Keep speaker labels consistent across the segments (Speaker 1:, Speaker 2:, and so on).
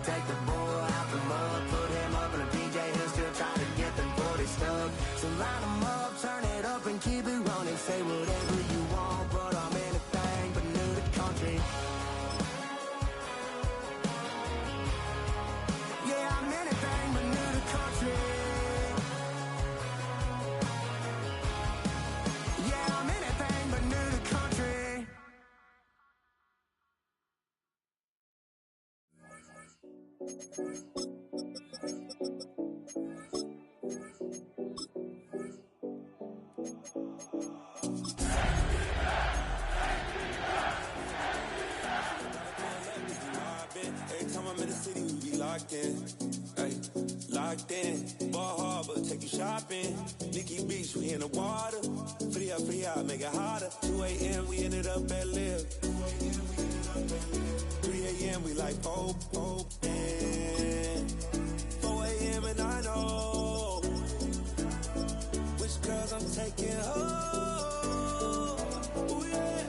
Speaker 1: take the bull out the mud, put him up in a PJ who's still trying to get them 40 stuck. So line them up, turn it up and keep it running. Say whatever you want, but I'm anything but new to country. Yeah, I'm anything but new to country. Yeah, I'm anything but new to country.
Speaker 2: Every time I'm in the city, we be locked in. Ay, locked in. Ball Harbor, take you shopping. Nikki Beach, we in the water. Free up, make it harder. 2 a.m., we ended up at Live. 3 a.m., we like Pope. 4 a.m., and I know which girls I'm taking home. Ooh, yeah.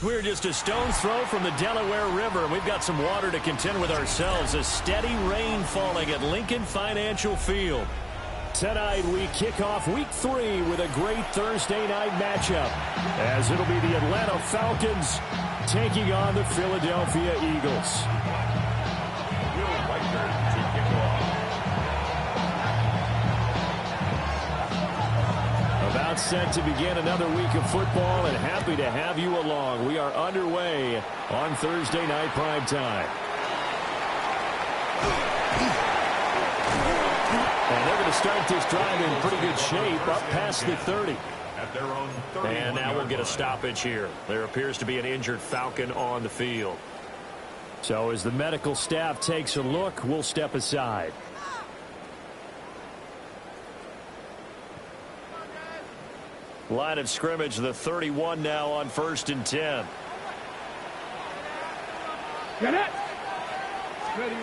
Speaker 3: We're just a stone's throw from the Delaware River, and we've got some water to contend with ourselves. A steady rain falling at Lincoln Financial Field. Tonight we kick off Week 3 with a great Thursday night matchup, as it'll be the Atlanta Falcons taking on the Philadelphia Eagles. About set to begin another week of football, and happy to have you along. We are underway on Thursday night primetime. And they're going to start this drive in pretty good shape, up past the 30. And now we'll get a stoppage here. There appears to be an injured Falcon on the field. So as the medical staff takes a look, we'll step aside. Line of scrimmage, the 31 now on 1st and 10.
Speaker 4: Get it. Ready,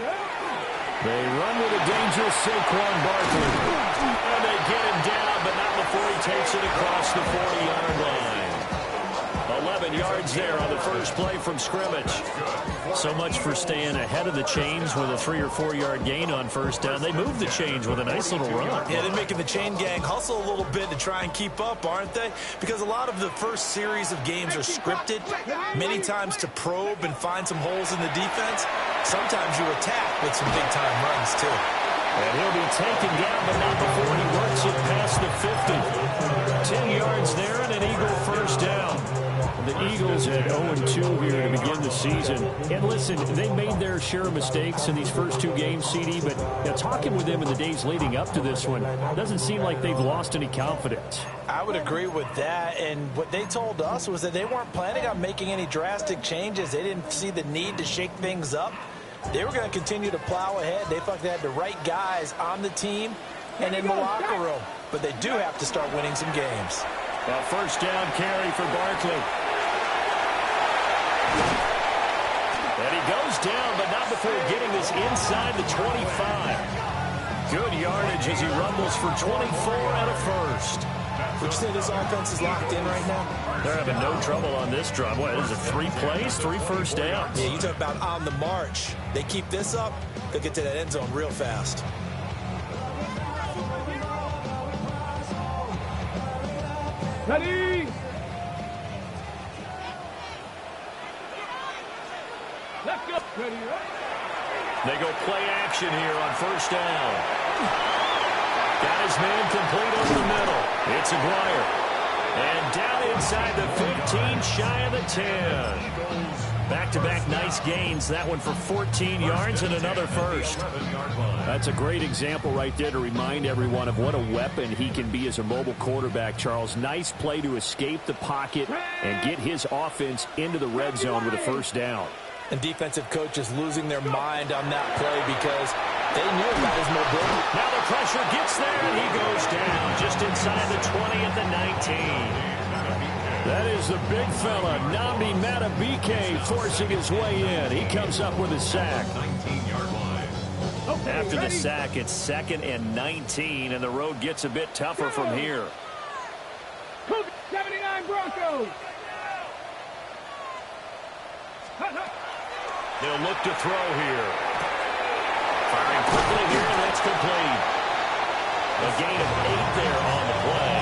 Speaker 3: They run with a dangerous Saquon Barkley. And they get him down, but not before he takes it across the 40-yard line. 11 yards there on the first play from scrimmage. So much for staying ahead of the chains with a 3 or 4 yard gain on first down. They moved the chains with a nice little run.
Speaker 5: Yeah, they're making the chain gang hustle a little bit to try and keep up, aren't they? Because a lot of the first series of games are scripted, many times to probe and find some holes in the defense. Sometimes you attack with some big-time runs, too.
Speaker 3: And he'll be taken down, but not before he works it past the 50. 10 yards there and an Eagle first down. The Eagles at 0-2 here to begin the season. And listen, they made their share of mistakes in these first 2 games, CD, but talking with them in the days leading up to this one, doesn't seem like they've lost any confidence.
Speaker 5: I would agree with that, and what they told us was that they weren't planning on making any drastic changes. They didn't see the need to shake things up. They were going to continue to plow ahead. They thought they had the right guys on the team and in the locker room, but they do have to start winning some games.
Speaker 3: A first down carry for Barkley. And he goes down, but not before getting this inside the 25. Good yardage as he rumbles for 24 and a first.
Speaker 5: Would you say this offense is locked in right now?
Speaker 3: They're having no trouble on this drive. What is it, 3 plays, 3 first downs?
Speaker 5: Yeah, you talk about on the march. They keep this up, they'll get to that end zone real fast.
Speaker 4: Ready. Let's go. Ready.
Speaker 3: They go play action here on first down. Got his man complete over the middle. It's Aguirre. And down inside the 15, shy of the 10. Back-to-back nice gains. That one for 14 yards and another first. That's a great example right there to remind everyone of what a weapon he can be as a mobile quarterback, Charles. Nice play to escape the pocket and get his offense into the red zone with a first down.
Speaker 5: And defensive coaches losing their mind on that play because they knew about his mobility.
Speaker 3: Now the pressure gets there, and he goes down just inside the 20 at the 19. That is the big fella, Nnamdi Madubuike, forcing his way in. He comes up with a sack.
Speaker 2: 19-yard line.
Speaker 3: After the sack, it's 2nd and 19, and the road gets a bit tougher from here.
Speaker 4: 79 Broncos.
Speaker 3: They'll look to throw here. Firing quickly here, and that's complete. A gain of 8 there on the play.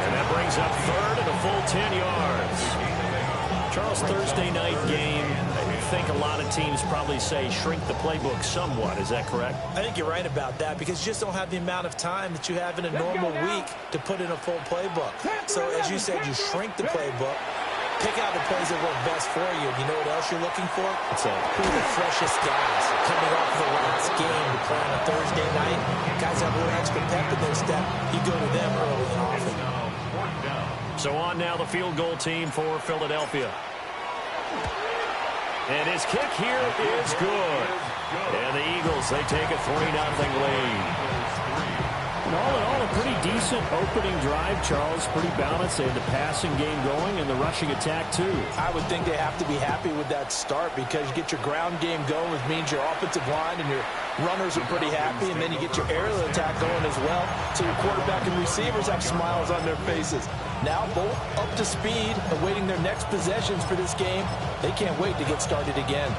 Speaker 3: And that brings up 3rd and a full 10 yards. Charles, Thursday night game, I think a lot of teams probably say shrink the playbook somewhat. Is that correct?
Speaker 5: I think you're right about that because you just don't have the amount of time that you have in a normal week to put in a full playbook. So, as you said, you shrink the playbook, pick out the plays that work best for you. You know what else you're looking for? Who are the freshest guys coming off the last game to play on a Thursday night? Guys have a little extra pep in their step. You go to them early and often.
Speaker 3: So on now the field goal team for Philadelphia. And his kick here is good. And the Eagles, they take a 3-0 lead.
Speaker 6: And all in all, a pretty decent opening drive, Charles. Pretty balanced. They had the passing game going and the rushing attack, too.
Speaker 5: I would think they have to be happy with that start because you get your ground game going, which means your offensive line and your runners are pretty happy, and then you get your aerial attack going as well. So your quarterback and receivers have smiles on their faces. Now both up to speed, awaiting their next possessions for this game. They can't wait to get started again.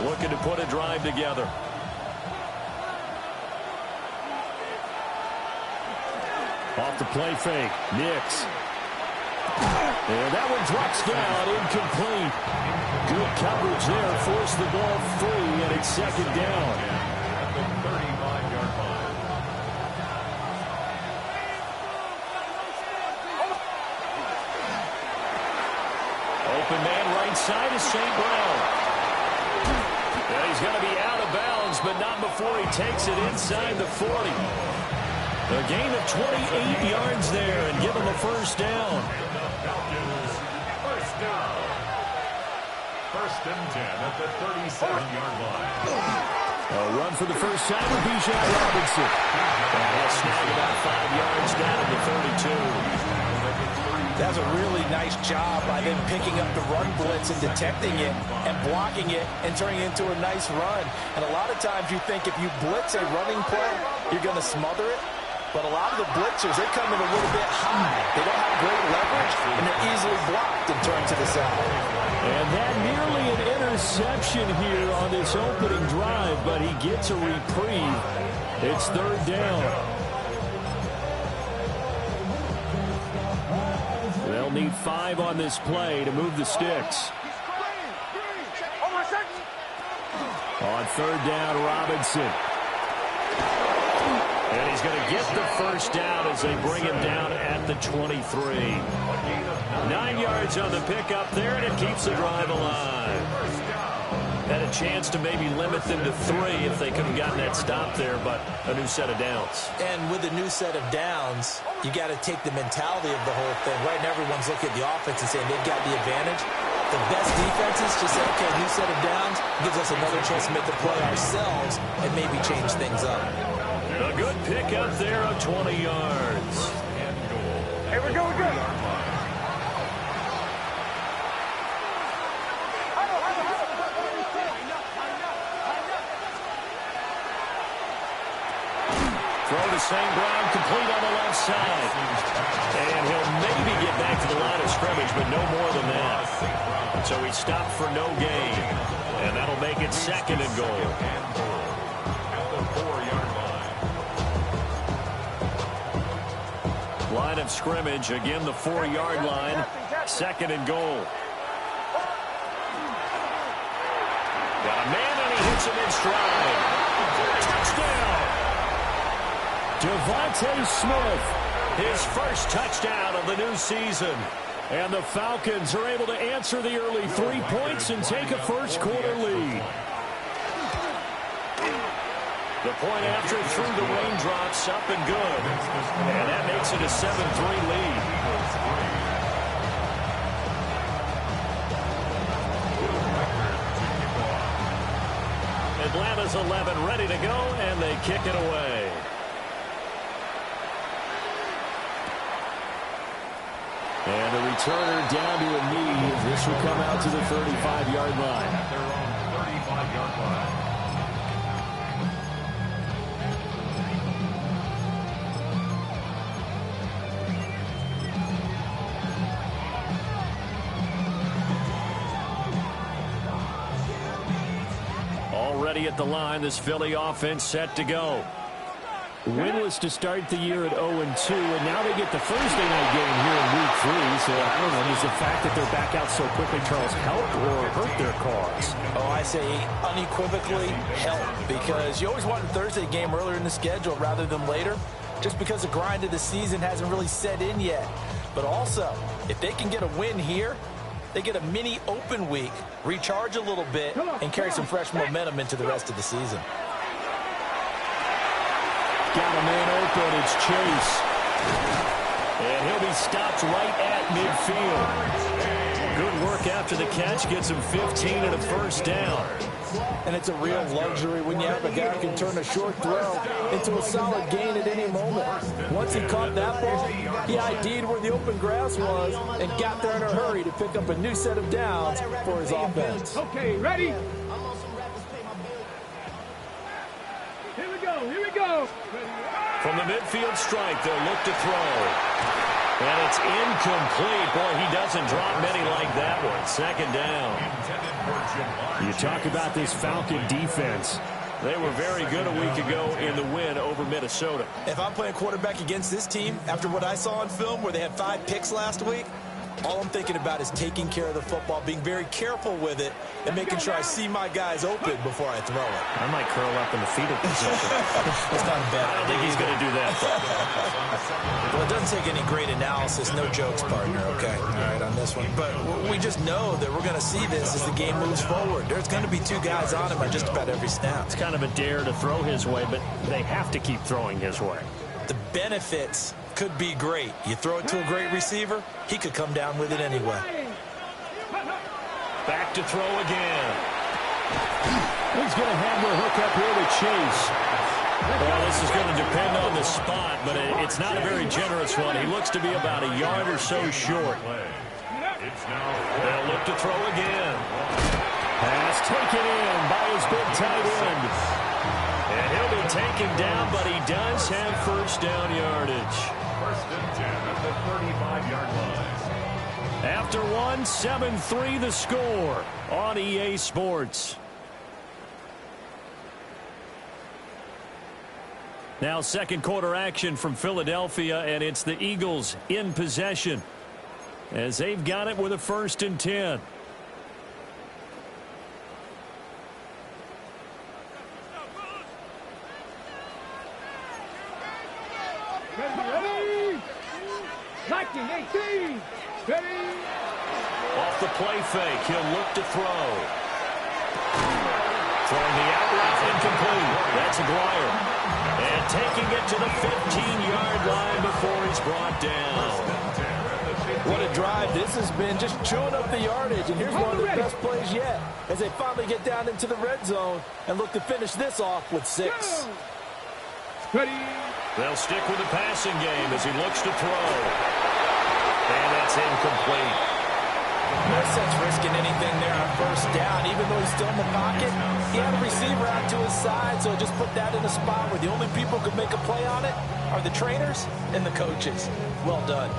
Speaker 3: Looking to put a drive together.
Speaker 6: Off the play fake, Nix.
Speaker 3: And that one drops down, incomplete. Good coverage there, forced the ball free, and it's 2nd down.
Speaker 7: At the 35-yard line.
Speaker 3: Open man right side is St. Brown. And he's going to be out of bounds, but not before he takes it inside the 40. A gain of 28 yards there and give him a 1st down.
Speaker 7: First down. 1st and 10 at the 37-yard line.
Speaker 3: A run for the first time with Bijan Robinson. And he'll snag about 5 yards down at the 32.
Speaker 5: That's a really nice job by them picking up the run blitz and detecting it and blocking it and turning it into a nice run. And a lot of times you think if you blitz a running play, you're going to smother it. But a lot of the blitzers, they come in a little bit high. They don't have great leverage, and they're easily blocked and turned to the side.
Speaker 3: And that nearly an interception here on this opening drive, but he gets a reprieve. It's 3rd down. They'll need 5 on this play to move the sticks. On 3rd down, Robinson. And he's going to get the 1st down as they bring him down at the 23. 9 yards on the pickup there, and it keeps the drive alive. Had a chance to maybe limit them to 3 if they could have gotten that stop there, but a new set of downs.
Speaker 5: And with a new set of downs, you got to take the mentality of the whole thing. Right now, everyone's looking at the offense and saying they've got the advantage. The best defenses just say, okay, new set of downs gives us another chance to make the play ourselves and maybe change things up.
Speaker 3: A good pickup there of 20 yards.
Speaker 4: Here we go,
Speaker 3: Throw to St. Brown, complete on the left side. And he'll maybe get back to the line of scrimmage, but no more than that. So he stopped for no gain. And that'll make it 2nd and goal.
Speaker 7: At the 4-yard line.
Speaker 3: Line of scrimmage, again the 4-yard line. 2nd and goal. Got a man and he hits him in stride. Touchdown! Devontae Smith, his first touchdown of the new season. And the Falcons are able to answer the early 3 points and take a first-quarter lead. The point after through the raindrops, up and good. And that makes it a 7-3 lead. Atlanta's 11 ready to go, and they kick it away.
Speaker 6: And a returner down to a knee. This will come out to the 35-yard line.
Speaker 7: At their own 35-yard line.
Speaker 6: Already at the line, this Philly offense set to go. Winless to start the year at 0-2, and now they get the Thursday night game here in Week 3. So I don't know, does the fact that they're back out so quickly, Charles, help or hurt their cause?
Speaker 5: Oh, I say unequivocally help, because you always want a Thursday game earlier in the schedule rather than later, just because the grind of the season hasn't really set in yet. But also, if they can get a win here, they get a mini open week, recharge a little bit, and carry some fresh momentum into the rest of the season.
Speaker 6: Got a man open, it's Chase. And he'll be stopped right at midfield. Good work after the catch, gets him 15 and a first down.
Speaker 5: And it's a real luxury when you have a guy who can turn a short throw into a solid gain at any moment. Once he caught that ball, he ID'd where the open grass was and got there in a hurry to pick up a new set of downs for his offense.
Speaker 4: Okay, ready? Here we go, here we go.
Speaker 3: From the midfield strike, they'll look to throw. And it's incomplete. Boy, he doesn't drop many like that one. Second down.
Speaker 6: You talk about this Falcon defense.
Speaker 3: They were very good a week ago in the win over Minnesota.
Speaker 5: If I'm playing quarterback against this team, after what I saw on film where they had 5 picks last week, all I'm thinking about is taking care of the football, being very careful with it, and making sure I see my guys open before I throw it.
Speaker 6: I might curl up in the fetal position.
Speaker 5: It's not bad.
Speaker 3: I don't think he's going to do that, though.
Speaker 5: Well, it doesn't take any great analysis. No jokes, partner, okay? All right, on this one. But we just know that we're going to see this as the game moves forward. There's going to be 2 guys on him on just about every snap.
Speaker 6: It's kind of a dare to throw his way, but they have to keep throwing his way.
Speaker 5: The benefits could be great. You throw it to a great receiver, he could come down with it anyway.
Speaker 3: Back to throw again.
Speaker 6: He's going to have the hook up here to Chase.
Speaker 3: Well, this is going to depend on the spot, but it's not a very generous one. He looks to be about a yard or so short. They'll look to throw again.
Speaker 6: Pass taken in by his big tight end.
Speaker 3: And he'll be taken down, but he does have first down yardage.
Speaker 7: First and 10 at the 35-yard line.
Speaker 6: After 1, 7-3 the score on EA Sports. Now second quarter action from Philadelphia, and it's the Eagles in possession as they've got it with a first and 10.
Speaker 4: Ready? Liking 18. Ready?
Speaker 3: Off the play fake, he'll look to throw. Throwing the out route incomplete. That's Aguirre. And taking it to the 15-yard line before he's brought down.
Speaker 5: What a drive this has been, just chewing up the yardage. And here's one of their best plays yet as they finally get down into the red zone and look to finish this off with 6.
Speaker 4: Ready?
Speaker 3: They'll stick with the passing game as he looks to throw. And that's incomplete.
Speaker 5: No sense risking anything there on first down. Even though he's still in the pocket, he had a receiver out to his side, so just put that in a spot where the only people who can make a play on it are the trainers and the coaches. Well done.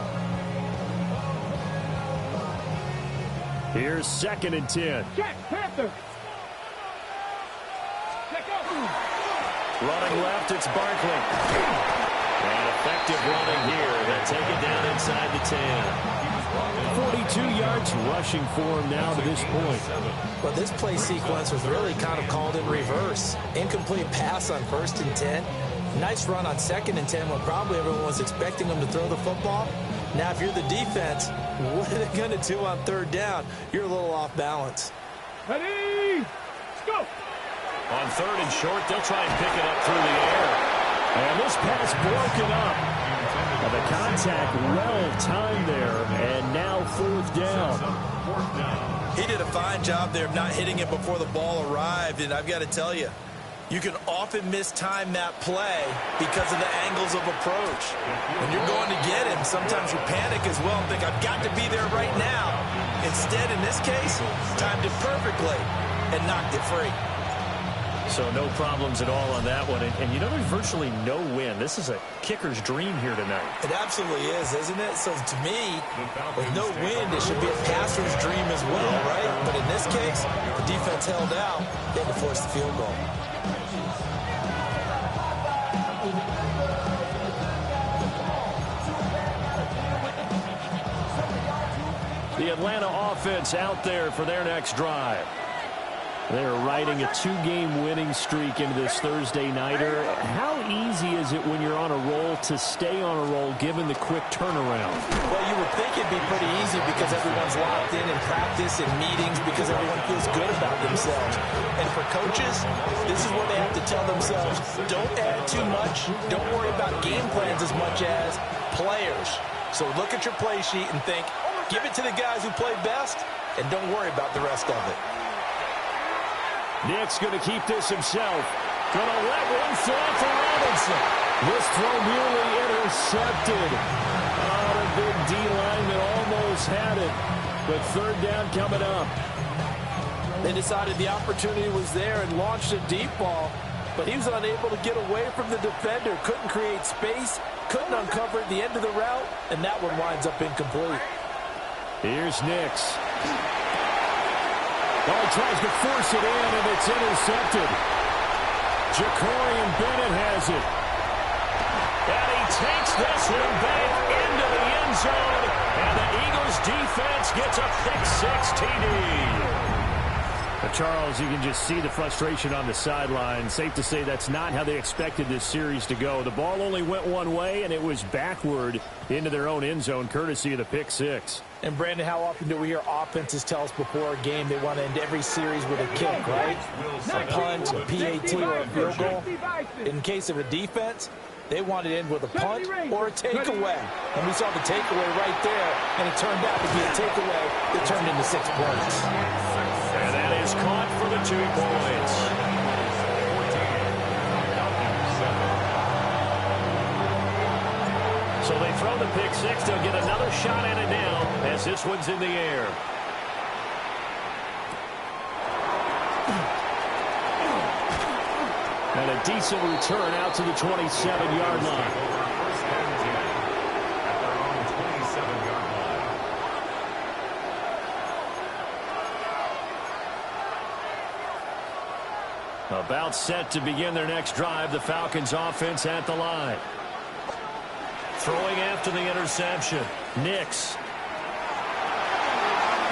Speaker 6: Here's second and 10.
Speaker 4: Check, Panther. Check out.
Speaker 3: Running left, it's Barkley. And effective running here. They'll take it down inside the 10.
Speaker 6: 42 yards rushing for him now to this point.
Speaker 5: Well, this play sequence was really kind of called in reverse. Incomplete pass on first and 10. Nice run on second and 10 when probably everyone was expecting him to throw the football. Now, if you're the defense, what are they going to do on third down? You're a little off balance.
Speaker 4: Ready? Let's go.
Speaker 3: On third and short, they'll try and pick it up through the air.
Speaker 6: And this pass broken up. And the contact well timed there, and now fourth down.
Speaker 5: He did a fine job there of not hitting it before the ball arrived, and I've got to tell you, You can often mistime that play because of the angles of approach. When you're going to get him, sometimes you panic as well and think, I've got to be there right now. Instead, in this case, timed it perfectly and knocked it free.
Speaker 3: So no problems at all on that one. And you know, there's virtually no win. This is a kicker's dream here tonight.
Speaker 5: It absolutely is, isn't it? So to me, with no wind, it should be a passer's dream as well, right? But in this case, the defense held out. They had to force the field goal.
Speaker 3: The Atlanta offense out there for their next drive. They're riding a two-game winning streak into this Thursday nighter. How easy is it when you're on a roll to stay on a roll given the quick turnaround?
Speaker 5: Well, you would think it'd be pretty easy because everyone's locked in practice and meetings because everyone feels good about themselves. And for coaches, this is what they have to tell themselves. Don't add too much. Don't worry about game plans as much as players. So look at your play sheet and think, give it to the guys who play best, and don't worry about the rest of it.
Speaker 3: Nick's going to keep this himself. Going to let one fly for Robinson. This throw nearly intercepted. Oh, a big D lineman almost had it. But third down coming up.
Speaker 5: They decided the opportunity was there and launched a deep ball, but he was unable to get away from the defender. Couldn't create space, couldn't uncover at the end of the route, and that one winds up incomplete.
Speaker 3: Here's Nix. Oh, he tries to force it in, and it's intercepted. Jacorian Bennett has it. And he takes this one back into the end zone. And the Eagles defense gets a pick-six TD. Charles, you can just see the frustration on the sideline. Safe to say that's not how they expected this series to go. The ball only went one way, and it was backward into their own end zone, courtesy of the pick-six.
Speaker 5: And, Brandon, how often do we hear offenses tell us before a game they want to end every series with a kick, right? A punt, a PAT, or a field goal. In case of a defense, they wanted to end with a punt or a takeaway. And we saw the takeaway right there, and it turned out to be a takeaway that turned into 6 points.
Speaker 3: And that is caught for the 2 points. So they throw the pick-six. They'll get another shot at it now as this one's in the air. And a decent return out to the 27-yard line. About set to begin their next drive. The Falcons offense at the line. Throwing after the interception. Nix.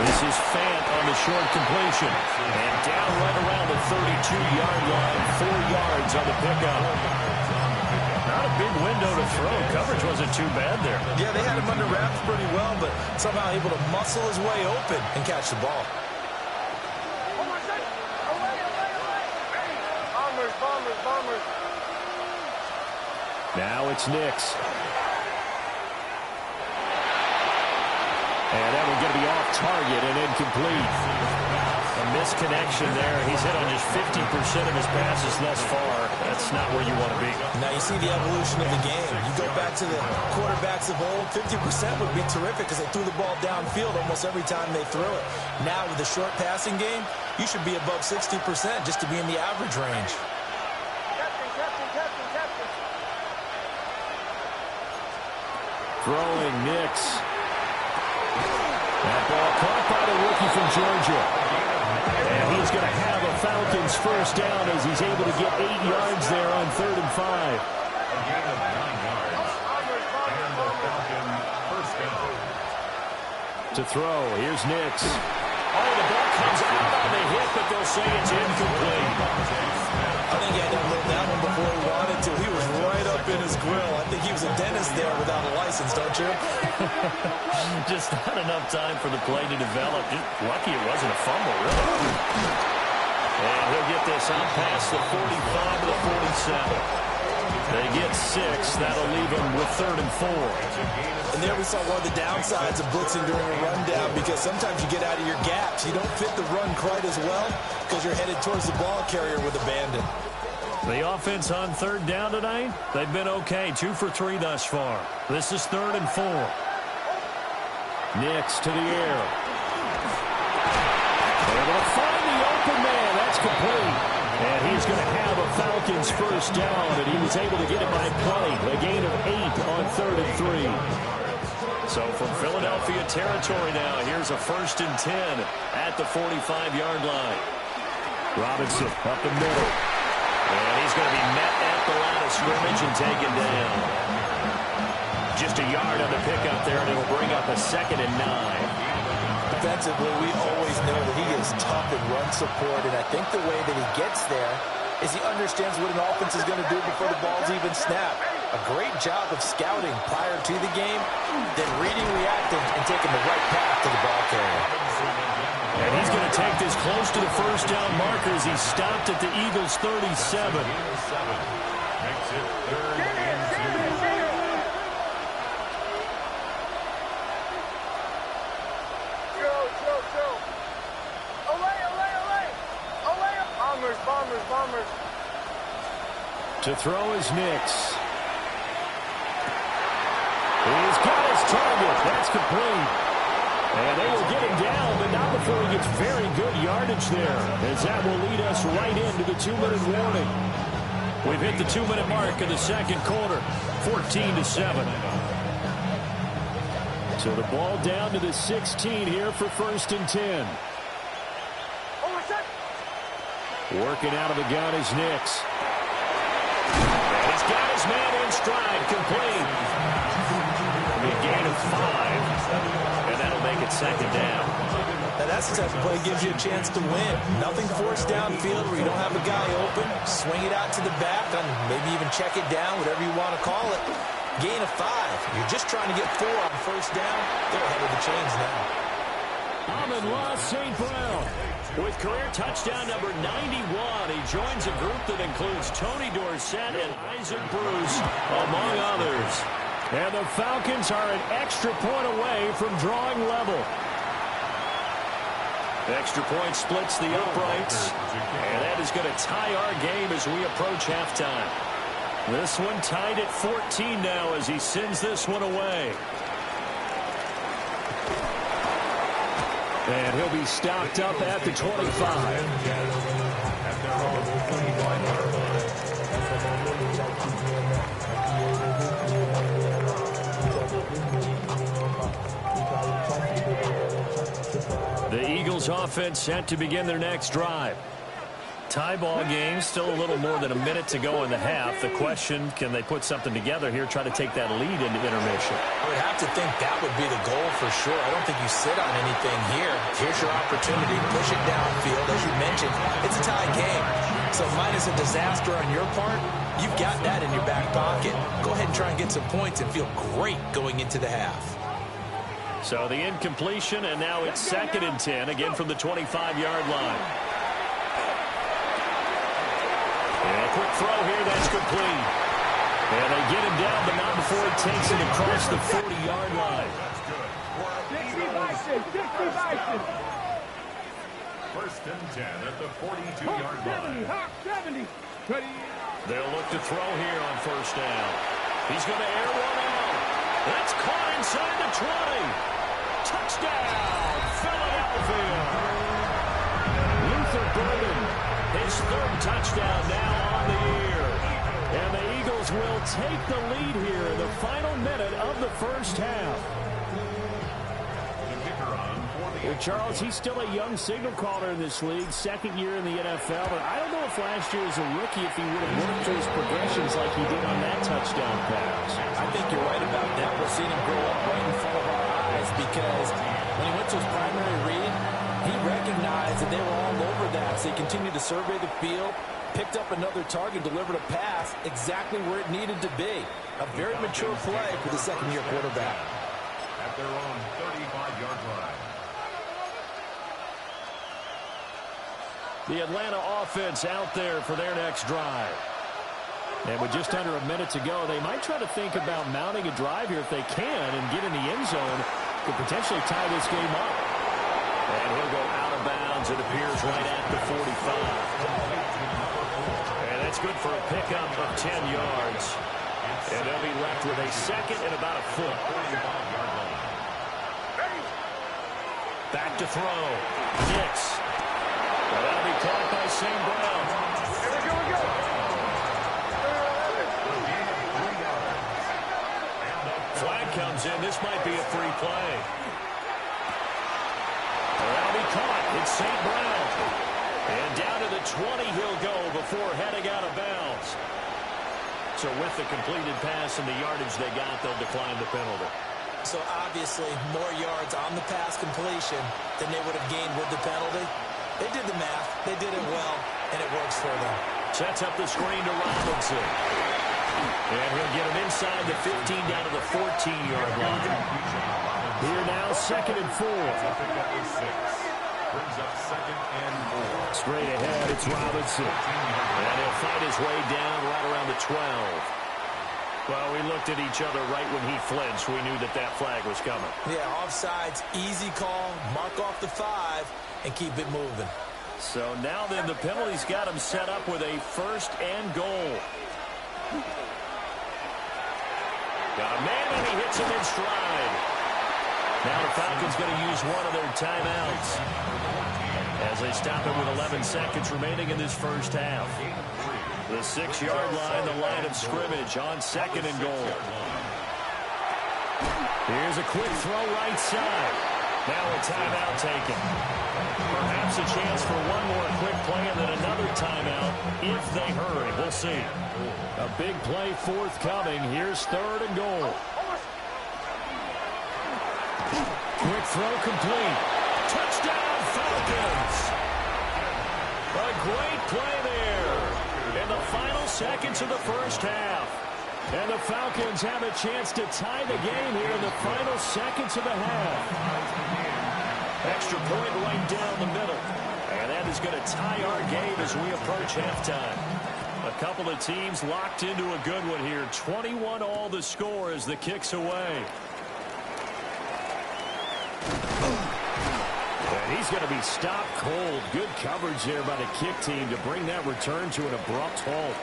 Speaker 3: This is Fant on the short completion. And down right around the 32-yard line. 4 yards on the pickup. Not a big window to throw. Coverage wasn't too bad there.
Speaker 5: Yeah, they had him under wraps pretty well, but somehow able to muscle his way open and catch the ball.
Speaker 3: Now it's Nix. And that one's going to be off target and incomplete. A misconnection there. He's hit on just 50% of his passes thus far. That's not where you want to be.
Speaker 5: Now you see the evolution of the game. You go back to the quarterbacks of old, 50% would be terrific because they threw the ball downfield almost every time they threw it. Now with the short passing game, you should be above 60% just to be in the average range.
Speaker 3: Throwing Nix. That ball caught by the rookie from Georgia. And he's going to have a Falcons first down as he's able to get 8 yards there on 3rd and 5.
Speaker 7: A gain of 9 yards. And the Falcon first down.
Speaker 3: To throw, here's Nix. Oh, the ball comes out on the hit, but they'll say it's incomplete.
Speaker 5: I think he had to unload that one before he wanted to. He was right up in his grill. I think he was a dentist there without a license, don't you?
Speaker 3: Just not enough time for the play to develop. Just lucky it wasn't a fumble, really. And he'll get this out past the 45 to the 47. They get 6. That'll leave him with 3rd and 4.
Speaker 5: And there we saw one of the downsides of blitzing during a rundown because sometimes you get out of your gaps. You don't fit the run quite as well because you're headed towards the ball carrier with abandon.
Speaker 6: The offense on third down tonight, they've been okay. 2 for 3 thus far. This is 3rd and 4. Nix to the air. They're going to find the open man. That's complete. And he's going to have a Falcons first down, and he was able to get it by play. A gain of 8 on 3rd and 3. So from Philadelphia territory now, here's a 1st and 10 at the 45-yard line. Robinson up the middle. And he's going to be met at the line of scrimmage and taken down. Just a yard on the pickup there, and it'll bring up a 2nd and 9.
Speaker 5: Defensively, we always know that he is tough in run support, and I think the way that he gets there is he understands what an offense is going to do before the ball's even snapped. A great job of scouting prior to the game, then reading, reacting, and taking the right path to the ball carrier.
Speaker 6: And he's going to take this close to the first down marker as he stopped at the Eagles' 37.
Speaker 7: Makes it 3rd and 2.
Speaker 8: Go. Olay. Bombers.
Speaker 6: To throw is Nix. He's got his target. That's complete. And they will get him down, but not before he gets very good yardage there, as that will lead us right into the 2-minute warning. We've hit the 2-minute mark in the second quarter, 14-7. So the ball down to the 16 here for 1st and 10. Working out of the gun is Nix. And he's got his man in stride, complete. It'll be a gain of 5. And that'll make it 2nd down.
Speaker 5: Now that's the type of play that gives you a chance to win. Nothing forced downfield where you don't have a guy open. Swing it out to the back, and maybe even check it down, whatever you want to call it. Gain of 5. You're just trying to get 4 on 1st down. They're ahead of the chains now.
Speaker 6: Amon-Ra St. Brown with career touchdown number 91. He joins a group that includes Tony Dorsett and Isaac Bruce, among others. And the Falcons are an extra point away from drawing level. Extra point splits the uprights, and that is going to tie our game as we approach halftime. This one tied at 14 now as he sends this one away. And he'll be stopped up at the 25. The Eagles offense set to begin their next drive. Tie ball game, still a little more than a minute to go in the half. The question, can they put something together here, try to take that lead into intermission?
Speaker 5: I would have to think that would be the goal for sure. I don't think you sit on anything here. Here's your opportunity. Push it downfield. As you mentioned, it's a tie game. So minus a disaster on your part, you've got that in your back pocket. Go ahead and try and get some points and feel great going into the half.
Speaker 6: So the incompletion, and now it's 2nd and 10, again from the 25-yard line. And a quick throw here, that's complete. And they get him down, but not before he takes it across the 40-yard line.
Speaker 4: Dixie Bison.
Speaker 7: 1st and 10 at the 42-yard line.
Speaker 4: Hawk 70.
Speaker 6: They'll look to throw here on 1st down. He's going to air one out. That's caught inside the 20. Touchdown, Philadelphia. Luther Burden, his 3rd touchdown now on the year. And the Eagles will take the lead here in the final minute of the 1st half. Well, Charles, he's still a young signal caller in this league, 2nd year in the NFL, but I don't know if last year as a rookie if he would have worked through his progressions like he did on that touchdown pass.
Speaker 5: I think you're right about that. We're seeing him grow up right in front of our eyes because when he went to his primary read, he recognized that they were all over that, so he continued to survey the field, picked up another target, delivered a pass exactly where it needed to be. A very mature play for the 2nd-year quarterback.
Speaker 7: At their own 35-yard line.
Speaker 6: The Atlanta offense out there for their next drive. And with just under a minute to go, they might try to think about mounting a drive here if they can and get in the end zone to potentially tie this game up. And he'll go out of bounds
Speaker 3: downs, it appears, right at the 45. And that's good for a pickup of 10 yards. And they'll be left with a second and about a foot. Back to throw. Nix. Well, that'll be caught by St. Brown.
Speaker 8: Here we go.
Speaker 3: Flag comes in. This might be a free play. Well, that'll be caught. It's St. Brown. And down to the 20 he'll go before heading out of bounds. So with the completed pass and the yardage they got, they'll decline the penalty.
Speaker 5: So obviously more yards on the pass completion than they would have gained with the penalty. They did the math. They did it well, and it works for them.
Speaker 3: Sets up the screen to Robinson. And he'll get him inside the 15 down to the 14-yard line. Here now, 2nd and 4.
Speaker 7: Brings up 2nd and 4.
Speaker 3: Straight ahead, it's Robinson. And he'll fight his way down right around the 12. Well, we looked at each other right when he flinched. We knew that that flag was coming.
Speaker 5: Yeah, offsides, easy call, mark off the 5, and keep it moving.
Speaker 3: So now then, the penalty's got him set up with a 1st and goal. Got a man, and he hits him in stride. Now the Falcons going to use one of their timeouts as they stop it with 11 seconds remaining in this first half. The 6-yard line, the line of scrimmage on 2nd and goal. Here's a quick throw right side. Now a timeout taken. Perhaps a chance for one more quick play and then another timeout if they hurry. We'll see. A big play forthcoming. Here's 3rd and goal. Quick throw complete. Touchdown, Falcons. A great play there in the final seconds of the first half. And the Falcons have a chance to tie the game here in the final seconds of the half. Extra point right down the middle. And that is going to tie our game as we approach halftime. A couple of teams locked into a good one here. 21-all the score as the kick's away. And he's going to be stopped cold. Good coverage there by the kick team to bring that return to an abrupt halt.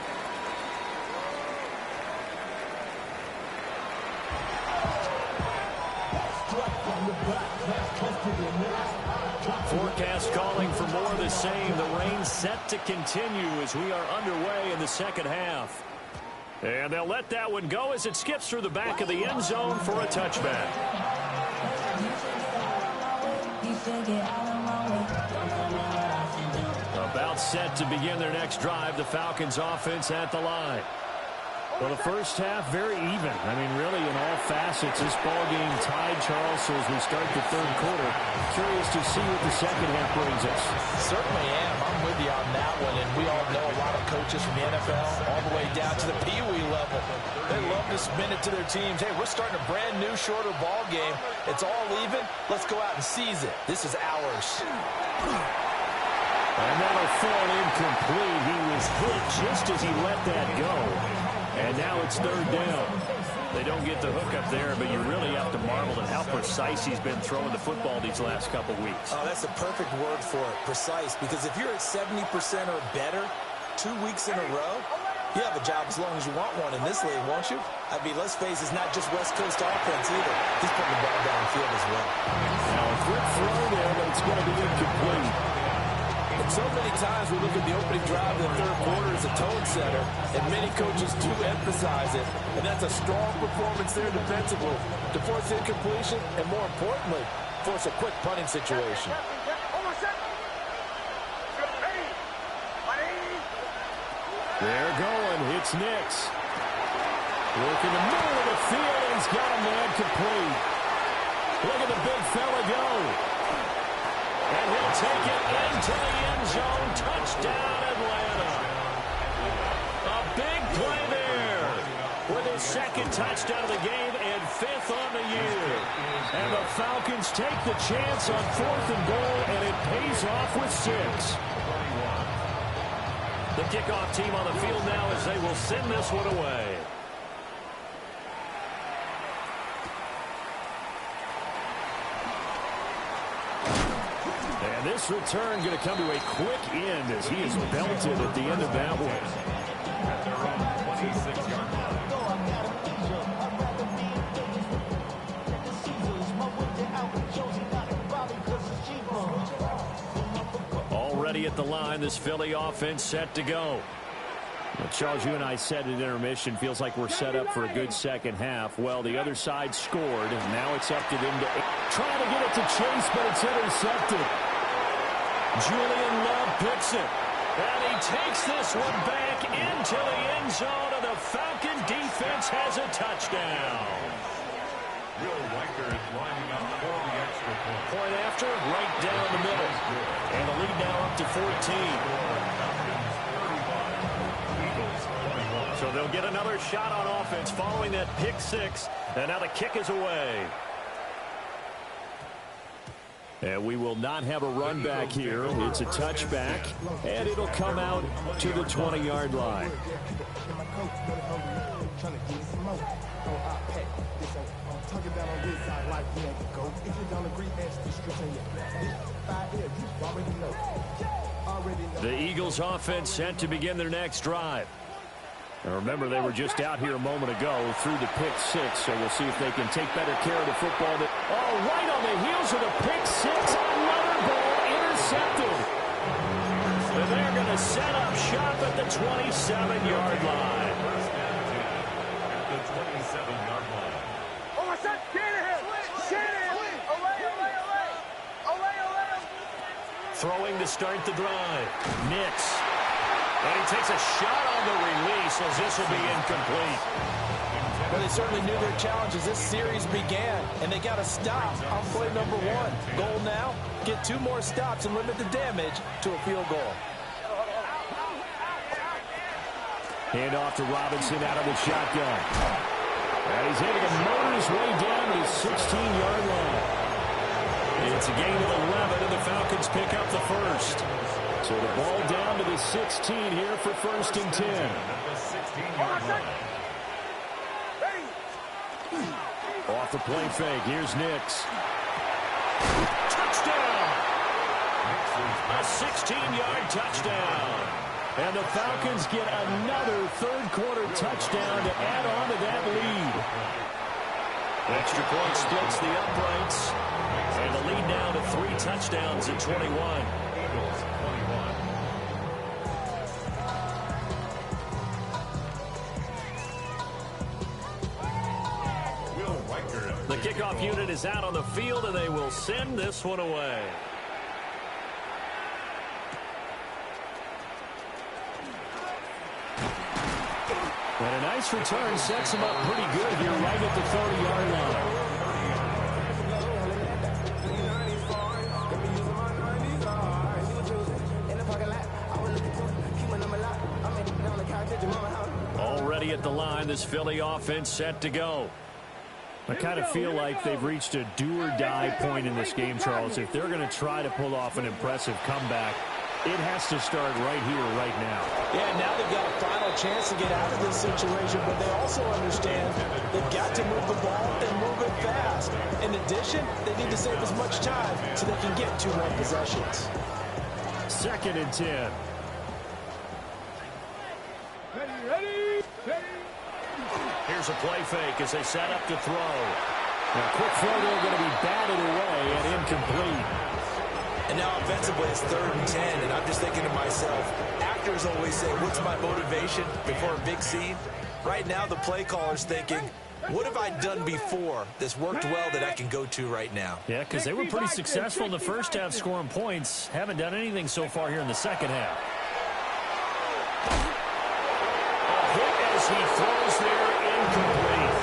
Speaker 3: Forecast calling for more of the same. The rain set to continue as we are underway in the second half. And they'll let that one go as it skips through the back of the end zone for a touchback. About set to begin their next drive, the Falcons offense at the line. Well, the first half, very even. I mean, really, in all facets, this ball game tied, Charles, so as we start the third quarter, curious to see what the second half brings us.
Speaker 5: Certainly am. I'm with you on that one, and we all know a lot of coaches from the NFL all the way down to the Pee-wee level. They love to spin it to their teams. Hey, we're starting a brand new, shorter ball game. It's all even. Let's go out and seize it. This is ours.
Speaker 3: And that'll fall incomplete. He was hit just as he let that go. And now it's 3rd down. They don't get the hook up there, but you really have to marvel at how precise he's been throwing the football these last couple weeks.
Speaker 5: Oh, that's a perfect word for it, precise, because if you're at 70% or better 2 weeks in a row, you have a job as long as you want one in this league, won't you? I mean, let's face it, it's not just West Coast offense either. He's putting the ball downfield as well.
Speaker 3: Now a quick throw there, but it's going to be incomplete.
Speaker 5: And so many times we look at the opening drive of the third quarter as a tone setter, and many coaches do emphasize it, and that's a strong performance there defensively to force incompletion and, more importantly, force a quick punting situation.
Speaker 3: They're going. It's Nix. Look in the middle of the field, and he's got a man complete. Look at the big fella go. And he'll take it into the end zone. Touchdown, Atlanta. A big play there with his 2nd touchdown of the game and 5th on the year. And the Falcons take the chance on 4th and goal, and it pays off with 6. The kickoff team on the field now as they will send this one away.
Speaker 6: This return going to come to a quick end as he is belted at the end of that one.
Speaker 7: At their own 26-yard line.
Speaker 3: Already at the line, this Philly offense set to go.
Speaker 6: Well, Charles, you and I said at intermission, feels like we're set up for a good second half. Well, the other side scored, and now it's up to them to try to get it to Chase, but it's intercepted.
Speaker 3: Julian Love picks it. And he takes this one back into the end zone, and the Falcon defense has a touchdown.
Speaker 7: Will Riker is lining up for the extra point.
Speaker 3: Point after, right down the middle. And the lead now up to 14. So they'll get another shot on offense following that pick six. And now the kick is away. And we will not have a run back here. It's a touchback, and it'll come out to the 20-yard line. The Eagles offense set to begin their next drive.
Speaker 6: Now remember, they were just out here a moment ago through the pick six, so we'll see if they can take better care of the football.
Speaker 3: Oh, right on the heels of the pick six, another ball intercepted. And they're going to set up shop at the 27-yard line.
Speaker 7: At the 27-yard line.
Speaker 8: Oh, my son, Shanahan! Shanahan! Olay!
Speaker 3: Throwing to start the drive. Nix. And he takes a shot on the release as this will be incomplete.
Speaker 5: Well, they certainly knew their challenge as this series began, and they got to stop on play number one. Goal now, get 2 more stops and limit the damage to a field goal.
Speaker 6: Hand off to Robinson out of the shotgun. And he's able to motor his way down to the 16-yard line.
Speaker 3: It's a gain of 11, and the Falcons pick up the first.
Speaker 6: So the ball down to the 16 here for first and 10.
Speaker 7: At the 16-yard line.
Speaker 6: Off the play fake, here's Nix.
Speaker 3: Touchdown! A 16-yard touchdown.
Speaker 6: And the Falcons get another third-quarter touchdown to add on to that lead.
Speaker 3: Extra point splits the uprights. And the lead now to 3 touchdowns at 21.
Speaker 7: Eagles 21. Will Riker.
Speaker 3: The kickoff unit is out on the field, and they will send this one away.
Speaker 6: And a nice return sets him up pretty good here right at the 30-yard line.
Speaker 3: Already at the line, this Philly offense set to go.
Speaker 6: I kind of feel like they've reached a do-or-die point in this game, Charles. If they're going to try to pull off an impressive comeback, it has to start right here, right now.
Speaker 5: Yeah, now they've got a final chance to get out of this situation, but they also understand they've got to move the ball and move it fast. In addition, they need to save as much time so they can get 2 more possessions.
Speaker 6: 2nd and 10.
Speaker 4: Ready.
Speaker 3: Here's a play fake as they set up to throw.
Speaker 6: Now, quick throw there going to be batted away and incomplete.
Speaker 5: And now offensively it's 3rd and 10, and I'm just thinking to myself, actors always say, what's my motivation before a big scene? Right now the play caller's thinking, what have I done before that's worked well that I can go to right now?
Speaker 3: Yeah, because they were pretty successful in the first half scoring points. Haven't done anything so far here in the second half. A hit as he throws there, incomplete.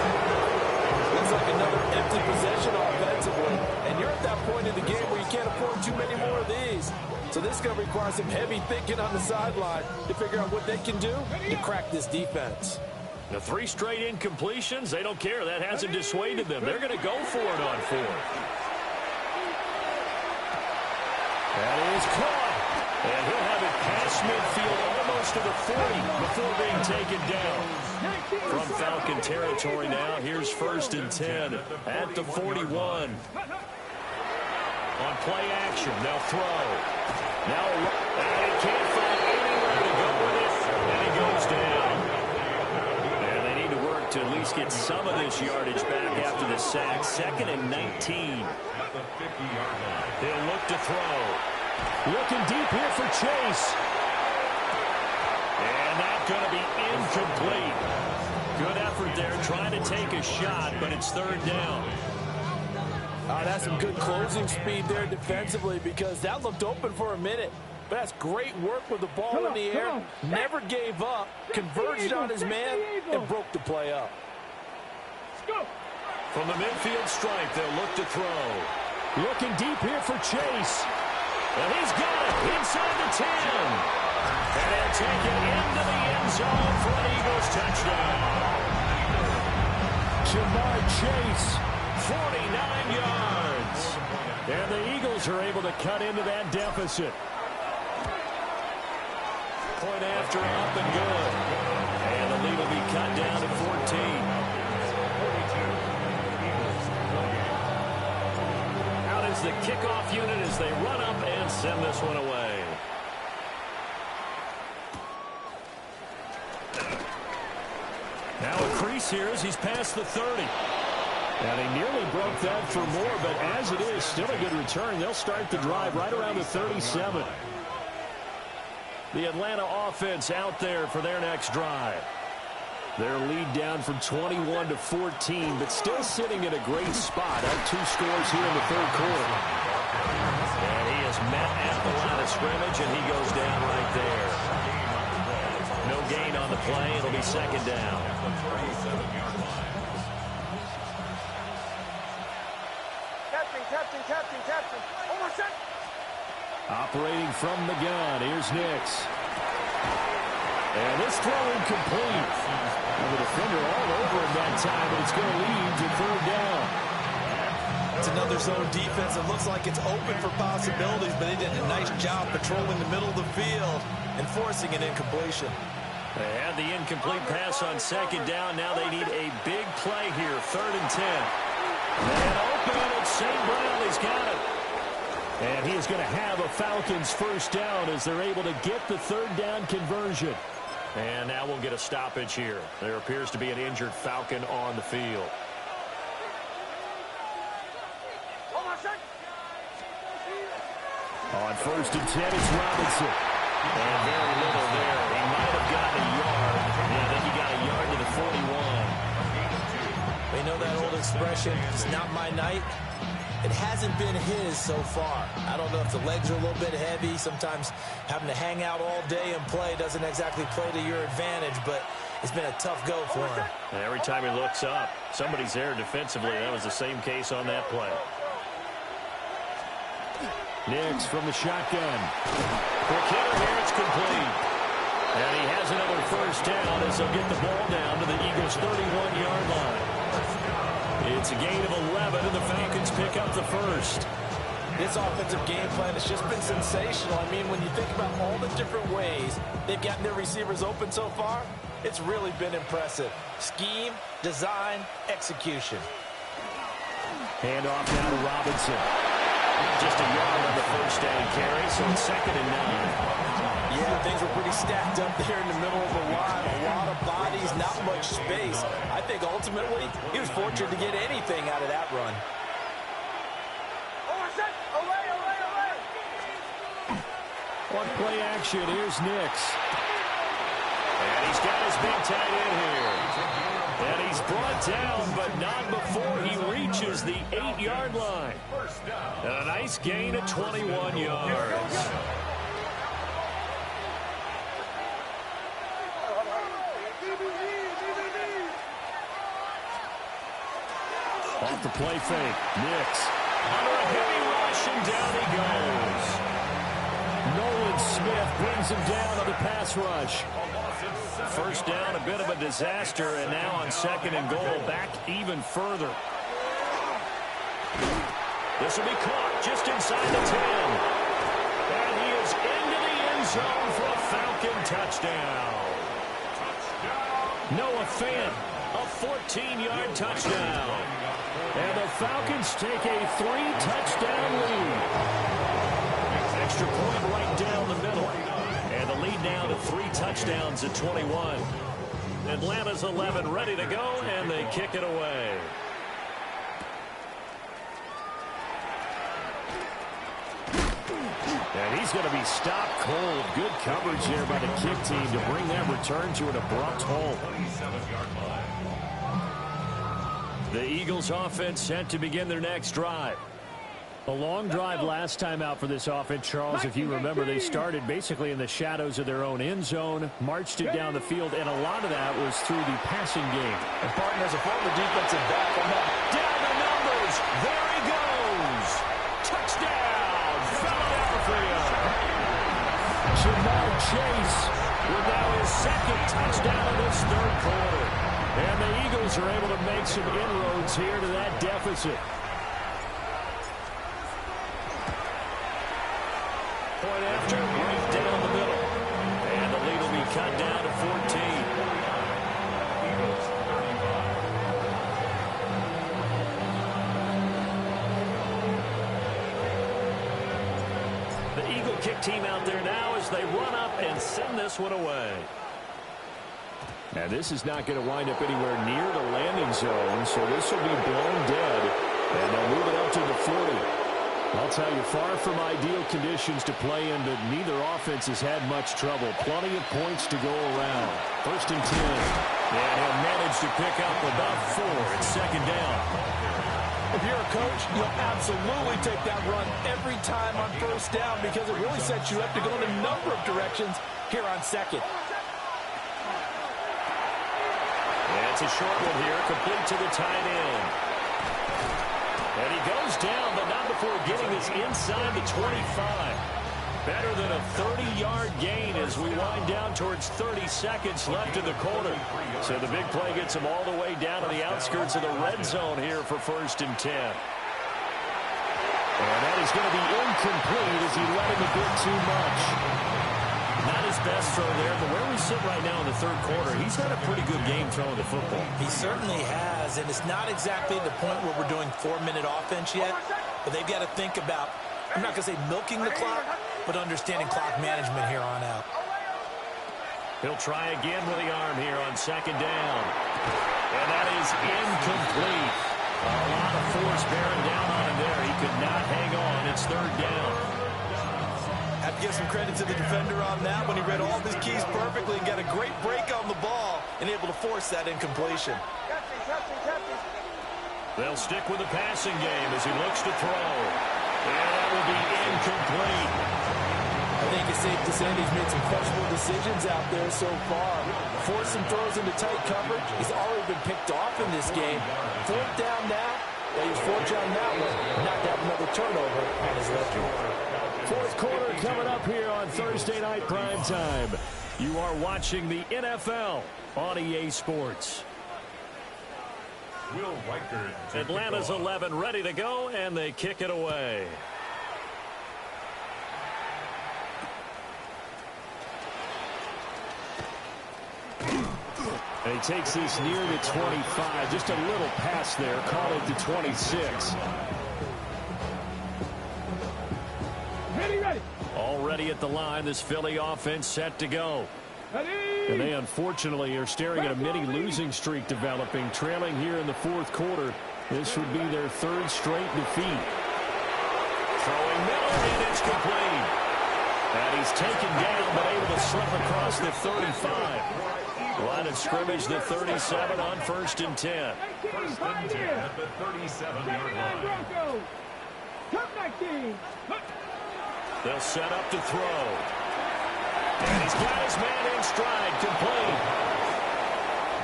Speaker 5: Looks like another empty possession offensively. And you're at that point in the game where you can't afford too many more of these. So this is going to require some heavy thinking on the sideline to figure out what they can do to crack this defense.
Speaker 3: The 3 straight incompletions, they don't care. That hasn't dissuaded them. They're going to go for it on 4th. That is caught. And he'll have it past midfield almost to the 40 before being taken down. From Falcon territory now, here's 1st and 10 at the 41. On play action, they'll throw. Now, and he can't find anywhere to go with it, and he goes down. And they need to work to at least get some of this yardage back after the sack. 2nd and 19. They'll look to throw.
Speaker 6: Looking deep here for Chase.
Speaker 3: And that's going to be incomplete. Good effort there trying to take a shot, but it's 3rd down.
Speaker 5: That's some good closing speed there defensively because that looked open for a minute. But that's great work with the ball in the air. Never gave up, converged on his man, and broke the play up.
Speaker 3: From the midfield stripe, they'll look to throw.
Speaker 6: Looking deep here for Chase.
Speaker 3: And he's got it inside the 10. And he'll take it into the end zone for an Eagles touchdown.
Speaker 6: Jamar Chase.
Speaker 3: 49 yards.
Speaker 6: And the Eagles are able to cut into that deficit.
Speaker 3: Point after up and good. And the lead will be cut down to 14. Out is the kickoff unit as they run up and send this one away. Now a crease here as he's past the 30.
Speaker 6: And he nearly broke that for more, but as it is, still a good return. They'll start the drive right around the 37.
Speaker 3: The Atlanta offense out there for their next drive. Their lead down from 21 to 14, but still sitting in a great spot. Up 2 scores here in the 3rd quarter. And he is met at the line of scrimmage, and he goes down right there. No gain on the play. It'll be 2nd down.
Speaker 8: Captain. Almost set.
Speaker 6: Operating from the gun, here's Nix. And this throw incomplete. And the defender all over him that time, but it's going to lead to 3rd down.
Speaker 5: It's another zone defense. It looks like it's open for possibilities, but they did a nice job patrolling the middle of the field and forcing an incompletion.
Speaker 3: They had the incomplete pass on 2nd down. Now they need a big play here, 3rd and 10. And open, it's St. Brown. He's got it.
Speaker 6: And he is going to have a Falcons 1st down as they're able to get the 3rd down conversion.
Speaker 3: And now we'll get a stoppage here. There appears to be an injured Falcon on the field.
Speaker 6: On 1st and 10, it's Robinson.
Speaker 3: And very little there. He might have gotten a yard. Yeah, I think he got a yard to the 41.
Speaker 5: They know that old expression, it's not my night. It hasn't been his so far. I don't know if the legs are a little bit heavy. Sometimes having to hang out all day and play doesn't exactly play to your advantage, but it's been a tough go for him.
Speaker 3: And every time he looks up, somebody's there defensively. That was the same case on that play.
Speaker 6: Nix from the shotgun.
Speaker 3: Quick hitter here, it's complete. And he has another 1st down as they'll get the ball down to the Eagles' 31-yard line. It's a gain of 11, and the Falcons pick up the 1st.
Speaker 5: This offensive game plan has just been sensational. I mean, when you think about all the different ways they've gotten their receivers open so far, it's really been impressive. Scheme, design, execution.
Speaker 6: Handoff now to Robinson.
Speaker 3: Just a yard on the 1st down carry, so it's 2nd and 9.
Speaker 5: Yeah, things were pretty stacked up there in the middle of the line. A lot of bodies, not much space. I think ultimately he was fortunate to get anything out of that run.
Speaker 6: On play action, here's Nix.
Speaker 3: And he's got his big tight end here. And he's brought down, but not before he reaches the 8-yard line. And a nice gain of 21 yards.
Speaker 6: Off the play fake, Nix.
Speaker 3: Under a heavy rush, and down he goes.
Speaker 6: Nolan Smith brings him down on the pass rush.
Speaker 3: 1st down, a bit of a disaster, and now on 2nd and goal, back even further. This will be caught just inside the 10. And he is into the end zone for a Falcon touchdown.
Speaker 6: Noah Fant
Speaker 3: A 14-yard touchdown. And the Falcons take a 3-touchdown lead. Extra point right down the middle. And the lead now to 3 touchdowns at 21. Atlanta's 11 ready to go, and they kick it away. And he's going to be stopped cold. Good coverage here by the kick team to bring that return to an abrupt halt. The Eagles offense set to begin their next drive. A long drive last time out for this offense, Charles. If you remember, they started basically in the shadows of their own end zone, marched it down the field, and a lot of that was through the passing game.
Speaker 5: And partner, as a former defensive back,
Speaker 3: down the numbers. There he goes. Touchdown, Philadelphia. Jamar Chase with now his second touchdown of this third quarter. And the Eagles are able to make some inroads here to that deficit. Point after, right down the middle. And the lead will be cut down to 14. The Eagle kick team out there now as they run up and send this one away. Now this is not going to wind up anywhere near the landing zone, so this will be blown dead. And they'll move it up to the 40. I'll tell you, far from ideal conditions to play in, but neither offense has had much trouble. Plenty of points to go around. 1st and 10. And he'll manage to pick up about 4. It's second down.
Speaker 5: If you're a coach, you'll absolutely take that run every time on 1st down because it really sets you up to go in a number of directions here on 2nd.
Speaker 3: And it's a short one here, complete to the tight end. And he goes down, but not before getting this inside the 25. Better than a 30-yard gain as we wind down towards 30 seconds left in the quarter. So the big play gets him all the way down to the outskirts of the red zone here for 1st and 10. And that is going to be incomplete as he let him a bit too much. Not his best throw there, but where we sit right now in the third quarter, he's had a pretty good game throwing the football.
Speaker 5: He certainly has, and it's not exactly the point where we're doing 4-minute offense yet, but they've got to think about, I'm not going to say milking the clock, but understanding clock management here on out.
Speaker 3: He'll try again with the arm here on 2nd down. And that is incomplete. A lot of force bearing down on him there. He could not hang on. It's 3rd down.
Speaker 5: Have to give some credit to the defender on that when he read all of his keys perfectly and got a great break on the ball and able to force that incompletion.
Speaker 3: They'll stick with the passing game as he looks to throw. And that will be incomplete.
Speaker 5: I think it's safe to say he's made some questionable decisions out there so far. Forced some throws into tight coverage. He's already been picked off in this game. 4th down now. Well, he was fortunate on that one. Not to have another turnover on his left arm.
Speaker 3: 4th quarter coming up here on Thursday Night Prime Time. You are watching the NFL on EA Sports.
Speaker 7: Will Reichard.
Speaker 3: Atlanta's 11 ready to go, and they kick it away. And he takes this near the 25. Just a little pass there. Call it the 26.
Speaker 4: Ready.
Speaker 3: Already at the line, this Philly offense set to go.
Speaker 4: Ready.
Speaker 3: And they unfortunately are staring at a mini losing streak developing, trailing here in the 4th quarter. This would be their 3rd straight defeat. Throwing middle, and it's complete. And he's taken down, but able to slip across the 35. Line of scrimmage, the 37 on 1st and 10.
Speaker 7: 1st and 10 at the 37-yard line.
Speaker 3: They'll set up to throw. And he's got his man in stride, complete.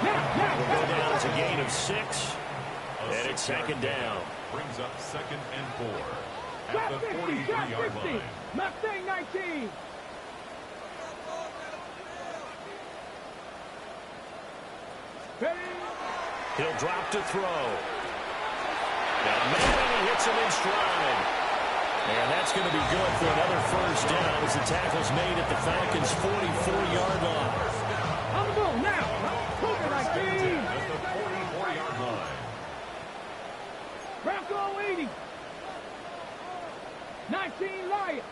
Speaker 3: Will go down to a gain of 6. And it's 2nd down.
Speaker 7: Brings up 2nd and 4 at the 43-yard line.
Speaker 4: Mustang 19.
Speaker 3: He'll drop to throw. Now Manning hits him in stride. And that's going to be good for another 1st down as the tackle's made at the Falcons' 44-yard line.
Speaker 4: On the ball now. Cougar 19. 19, Lions.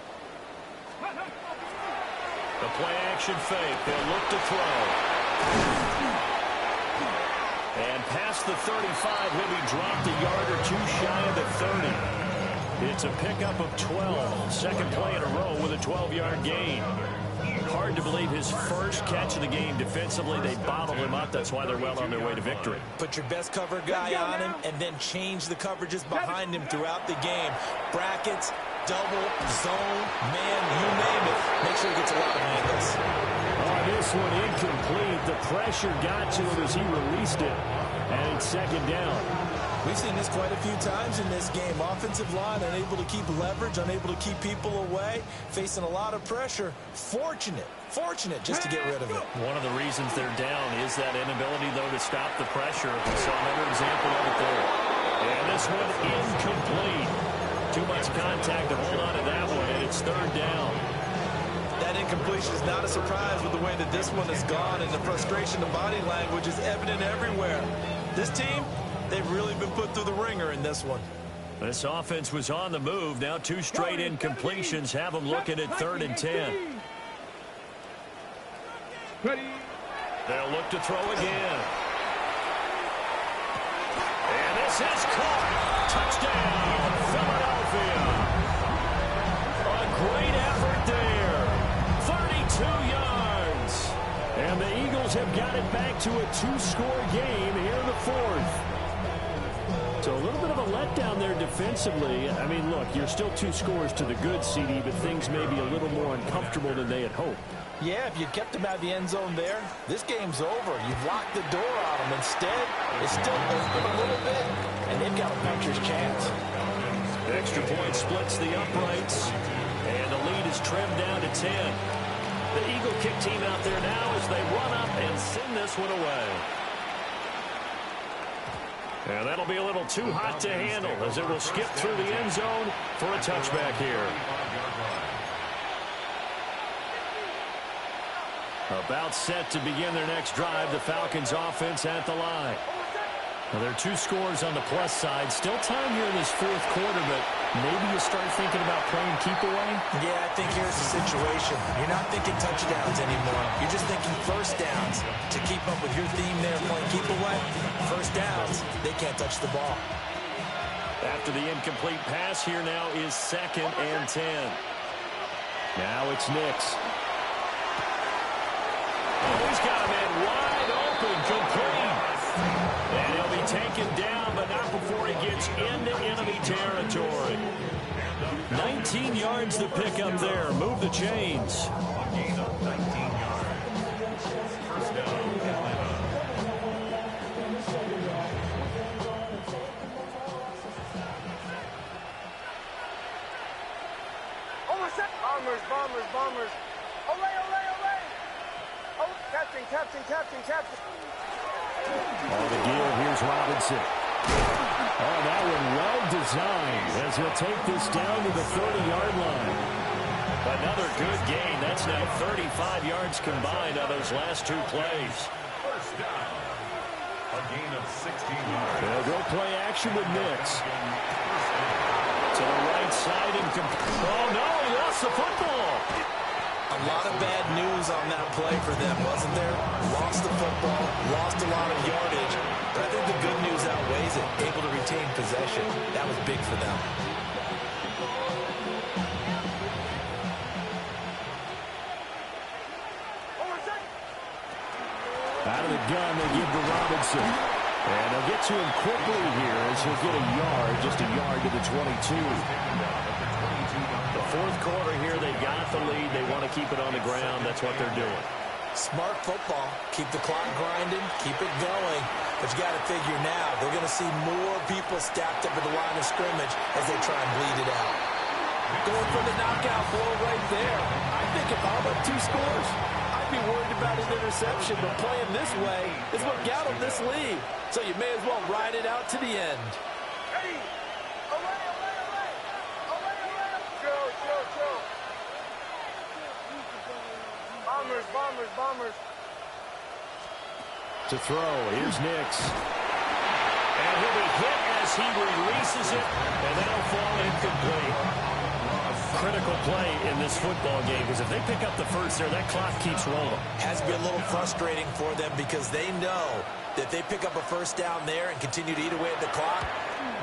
Speaker 3: The play action fake. They'll look to throw. And past the 35, he'll be dropped a yard or two shy of the 30. It's a pickup of 12. Second play in a row with a 12-yard gain. Hard to believe his first catch of the game defensively. They bottled him up. That's why they're well on their way to victory.
Speaker 5: Put your best cover guy on him and then change the coverages behind him throughout the game. Brackets, double, zone, man, you name it. Make sure he gets a lot of angles.
Speaker 6: Oh, this one incomplete. The pressure got to him as he released it. And it's second down.
Speaker 5: We've seen this quite a few times in this game. Offensive line unable to keep leverage, unable to keep people away, facing a lot of pressure. Fortunate just to get rid of it.
Speaker 3: One of the reasons they're down is that inability, though, to stop the pressure. We saw another example of it there. And this one incomplete. Too much contact to hold on to that one, and it's third down.
Speaker 5: That incompletion is not a surprise with the way that this one has gone, and the frustration, the body language is evident everywhere. This team, they've really been put through the ringer in this one.
Speaker 3: This offense was on the move. Now two straight incompletions have them looking at 3rd and 10. They'll look to throw again. And this is caught. Touchdown, Philadelphia. A great effort there. 32 yards. And the Eagles have got it back to a 2-score game here in the 4th. So a little bit of a letdown there defensively. I mean, look, you're still 2 scores to the good, CD, but things may be a little more uncomfortable than they had hoped.
Speaker 5: Yeah, if you kept them out of the end zone there, this game's over. You've locked the door on them. Instead, it's still open a little bit, and they've got a puncher's chance.
Speaker 3: Extra point splits the uprights, and the lead is trimmed down to 10. The Eagle kick team out there now as they run up and send this one away. And that'll be a little too hot to handle as it will skip through the end zone for a touchback here. About set to begin their next drive, the Falcons offense at the line. Well, there are 2 scores on the plus side. Still time here in this 4th quarter, but maybe you start thinking about playing keep away?
Speaker 5: Yeah, I think here's the situation. You're not thinking touchdowns anymore. You're just thinking first downs. To keep up with your theme there, playing keep away, first downs, they can't touch the ball.
Speaker 3: After the incomplete pass, here now is 2nd and 10. Now it's Nix. Oh, he's got a man wide open, complete. And he'll be taken down, but not before he gets into enemy territory. 19 yards to pick up there. Move the chains.
Speaker 7: A gain of 19 yards. First down, Atlanta.
Speaker 8: Bombers. Olay. Oh, captain.
Speaker 6: Oh, the deal. Here's Robinson. Oh, that one well designed as he'll take this down to the 30-yard line.
Speaker 3: Another good gain. That's now 35 yards combined on those last 2 plays.
Speaker 7: First down. A gain of 16 yards.
Speaker 6: They'll go play action with Nix.
Speaker 3: To the right side and oh no, he lost the football.
Speaker 5: A lot of bad news on that play for them, wasn't there? Lost the football, lost a lot of yardage. But I think the good news outweighs it. Able to retain possession. That was big for them.
Speaker 6: Out of the gun, they give to Robinson. And they'll get to him quickly here as he'll get a yard, just a yard to the 22.
Speaker 3: The 4th quarter here, they got the lead. They want to keep it on the ground. That's what they're doing.
Speaker 5: Smart football. Keep the clock grinding. Keep it going. But you got to figure now, they're going to see more people stacked up at the line of scrimmage as they try and bleed it out. Going for the knockout blow right there. I think if I'm up 2 scores, I'd be worried about an interception. But playing this way is what got them this lead. So you may as well ride it out to the end.
Speaker 8: Hey! Olay! Chill. Bombers.
Speaker 6: To throw, here's Nix.
Speaker 3: And he'll be hit as he releases it, and that'll fall incomplete. critical play in this football game, because if they pick up the first there, that clock keeps rolling.
Speaker 5: Has to be a little frustrating for them because they know that if they pick up a first down there and continue to eat away at the clock,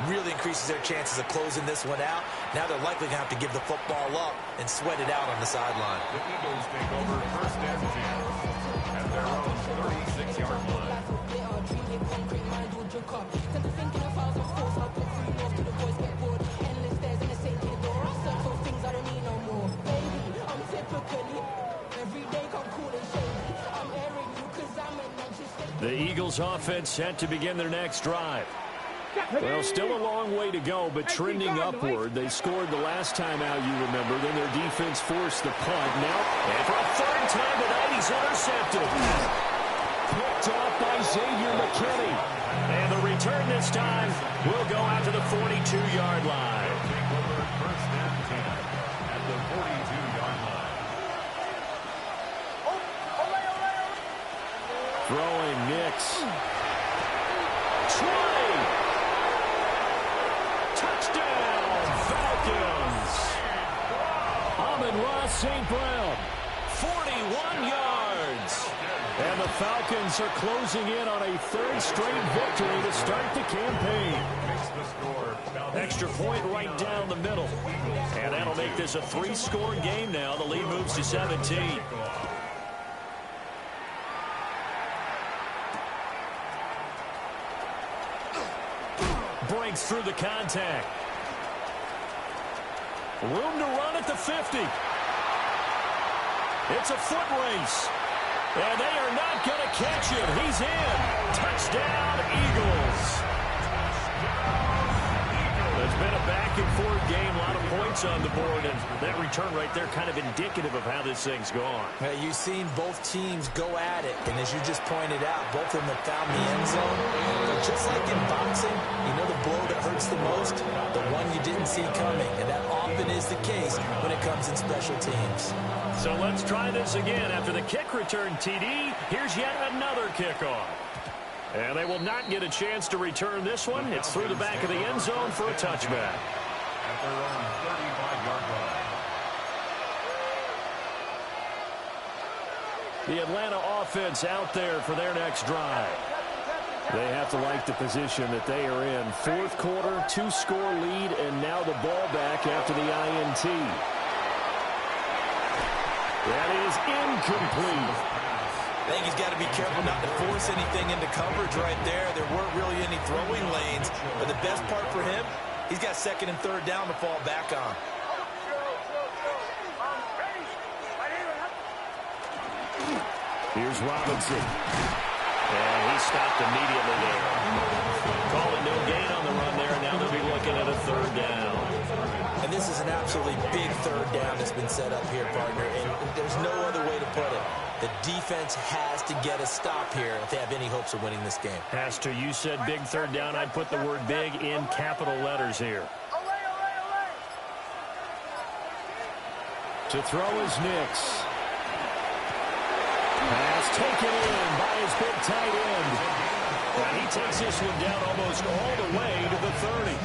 Speaker 5: really increases their chances of closing this one out. Now they're likely going to have to give the football up and sweat it out on the sideline.
Speaker 7: The Eagles take over first and 10 at their own 36-yard line.
Speaker 3: The Eagles offense set to begin their next drive. Well, still a long way to go, but trending upward. They scored the last time out, you remember. Then their defense forced the punt. Now, and for a third time tonight, he's intercepted. Picked off by Xavier McKinney. And the return this time will go out to the 42-yard line.
Speaker 7: Take over first and 10 at the 42-yard line.
Speaker 3: Throwing Nix. Try. Touchdown, Falcons. Amon-Ra St. Brown, 41 yards. And the Falcons are closing in on a third straight victory to start the campaign.
Speaker 7: Makes the score.
Speaker 3: Extra point right down the middle. And that'll make this a three-score game now. The lead moves to 17. Breaks through the contact. Room to run at the 50. It's a foot race. And they are not going to catch him. He's in. Touchdown, Eagles. It's been a back-and-forth game. A lot of points on the board. And that return right there kind of indicative of how this thing's gone.
Speaker 5: You've seen both teams go at it. And as you just pointed out, both of them have found the end zone. But just like in boxing, you know the blow that hurts the most? The one you didn't see coming. And that often is the case when it comes in special teams.
Speaker 3: So let's try this again. After the kick return TD, here's yet another kickoff. And they will not get a chance to return this one. It's through the back of the end zone for a touchback.
Speaker 7: At their own 35-yard line.
Speaker 3: The Atlanta offense out there for their next drive. They have to like the position that they are in. Fourth quarter, two-score lead, and now the ball back after the INT. That is incomplete.
Speaker 5: I think he's got to be careful not to force anything into coverage right there. There weren't really any throwing lanes. But the best part for him, he's got second and third down to fall back on.
Speaker 3: Here's Robinson. And he stopped immediately there. Calling no gain on the run there, and now they'll be looking at a third down.
Speaker 5: And this is an absolutely big third down that's been set up here, partner. And there's no other way to put it. The defense has to get a stop here if they have any hopes of winning this game.
Speaker 3: Has to. You said big third down. I'd put the word big in capital letters here. To throw is Nix. Pass taken in by his big tight end. And he takes this one down almost all the way to the 30.